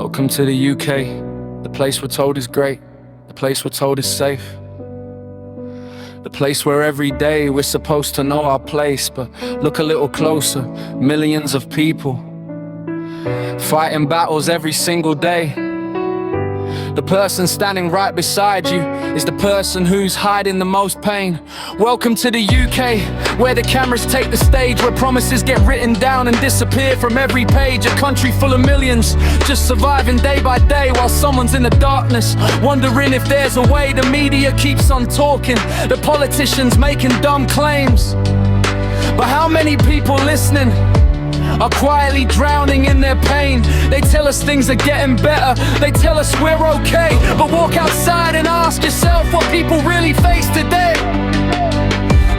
Welcome to the UK, the place we're told is great, the place we're told is safe, the place where every day we're supposed to know our place. But look a little closer, millions of people fighting battles every single day. The person standing right beside you is the person who's hiding the most pain. Welcome to the UK, where the cameras take the stage, where promises get written down and disappear from every page. A country full of millions, just surviving day by day, while someone's in the darkness, wondering if there's a way. The media keeps on talking, the politicians making dumb claims, but how many people listening are quietly drowning in their pain? They tell us things are getting better, they tell us we're okay, but walk outside and ask yourself what people really face today.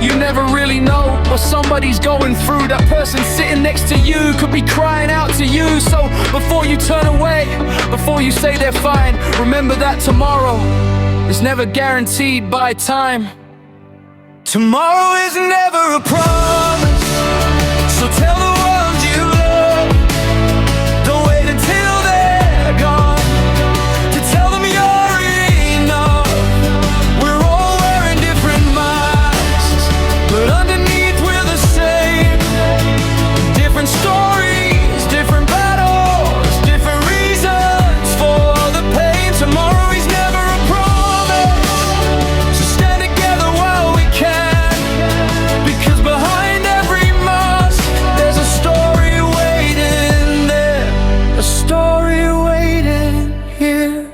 You never really know what somebody's going through. That person sitting next to you could be crying out to you. So before you turn away, before you say they're fine, remember that tomorrow is never guaranteed by time. Tomorrow is never a promise, so tell the world you love. Don't wait until they're gone to tell them you're enough. We're all wearing different masks, but underneath we're the same. Different stories, different battles, different reasons for the pain. Tomorrow is never a promise, so stand together while we can, because behind every mask there's a story waiting there, a story waiting here.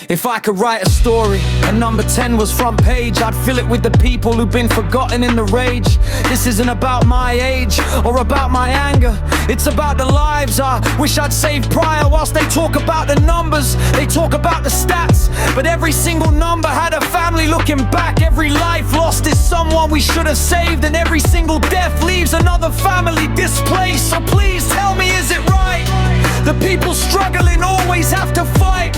If I could write a story and number 10 was front page, I'd fill it with the people who've been forgotten in the rage. This isn't about my age or about my anger, it's about the lives I wish I'd saved prior. Whilst they talk about the numbers, they talk about the stats, but every single number had a family looking back. Every life lost is someone we should have saved, and every single death leaves another family displaced. So please tell me, is it right? The people struggling always have to fight.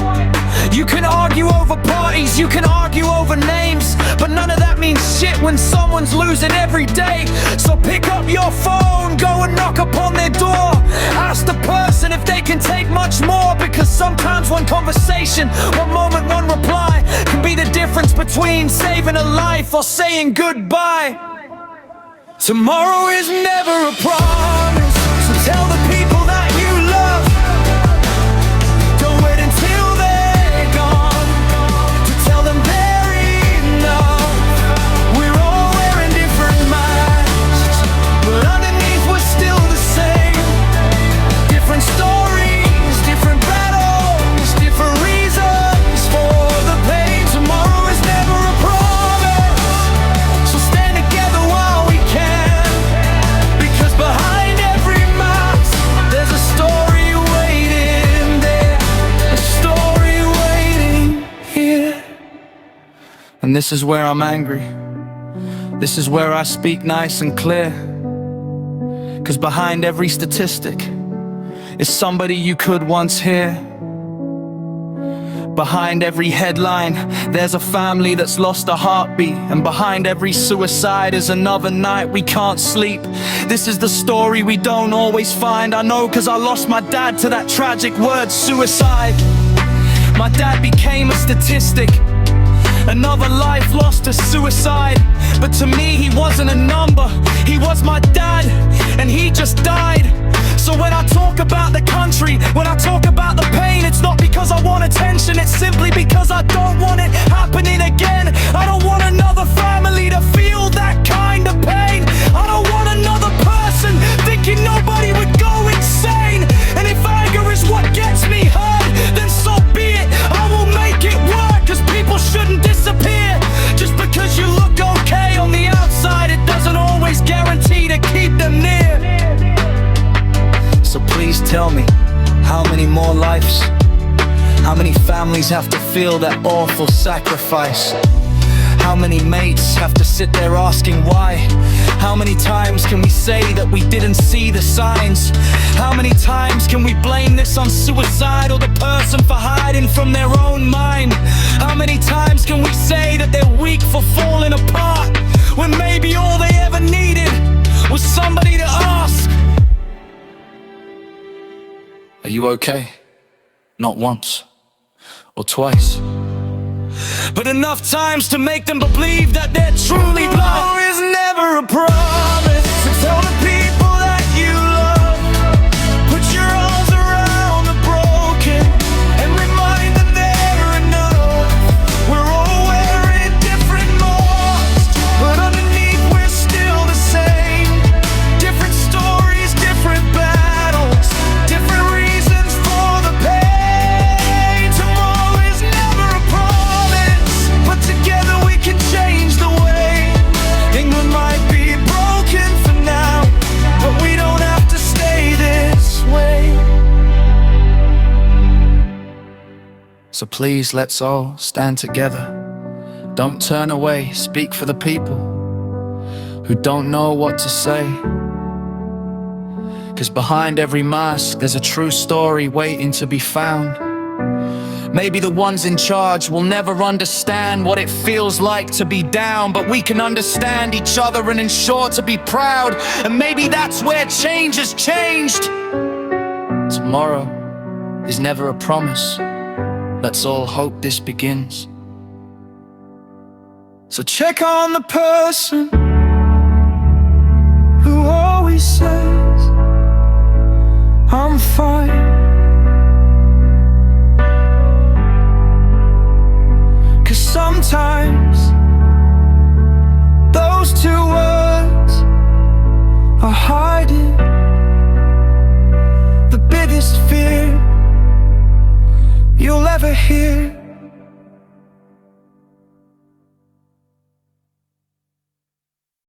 You can argue over parties, you can argue over names, but none of that means shit when someone's losing every day. So pick up your phone, go and knock upon their door. Ask the person if they can take much more, because sometimes one conversation, one moment, one reply can be the difference between saving a life or saying goodbye. Tomorrow is never a promise, so tell the people that you love, don't wait until they're gone to tell them they're enough. We're all wearing different masks, but underneath we're still the same. Different stories, different battles, different reasons for the pain. Tomorrow is never a promise, so stand together while we can, because behind every mask there's a story waiting there, a story waiting here. And this is where I'm angry, this is where I speak nice and clear, 'cause behind every statistic is somebody you could once hear. Behind every headline there's a family that's lost a heartbeat, and behind every suicide is another night we can't sleep. This is the story we don't always find. I know, 'cause I lost my dad to that tragic word, suicide. My dad became a statistic, another life lost to suicide. But to me he wasn't a number, he was my dad, and he just died. So when I talk about the country, when I talk about the pain, it's not because I want attention, it's simply because I don't want it happening again. I don't want another family to feel that kind of pain. I don't want another person thinking nobody would go insane. And if anger is what gets me hurt, then so be it, I will make it work. 'Cause people shouldn't disappear just because you look okay on the outside. It doesn't always guarantee to keep them near. So please tell me, how many more lives, how many families have to feel that awful sacrifice? How many mates have to sit there asking why? How many times can we say that we didn't see the signs? How many times can we blame this on suicide or the person for hiding from their own mind? How many times can we say that they're weak for falling apart, when maybe all they ever needed was somebody to ask, "Are you okay?" not once or twice, but enough times to make them believe that they're truly blind. Tomorrow is never a promise, so tell the people that you love, put your arms around the broken and remind them they're enough. We're all wearing different masks, but underneath we're still the same. Different stories, different battles, different reasons for the pain. Tomorrow is never a promise, but together we can change the way. England might be broken for now, but we don't have to stay this way. So please, let's all stand together. Don't turn away, speak for the people who don't know what to say. 'Cause behind every mask there's a true story waiting to be found. Maybe the ones in charge will never understand what it feels like to be down, but we can understand each other and ensure to be proud. And maybe that's where change has changed. Tomorrow is never a promise. Let's all hope this begins. So check on the person who always says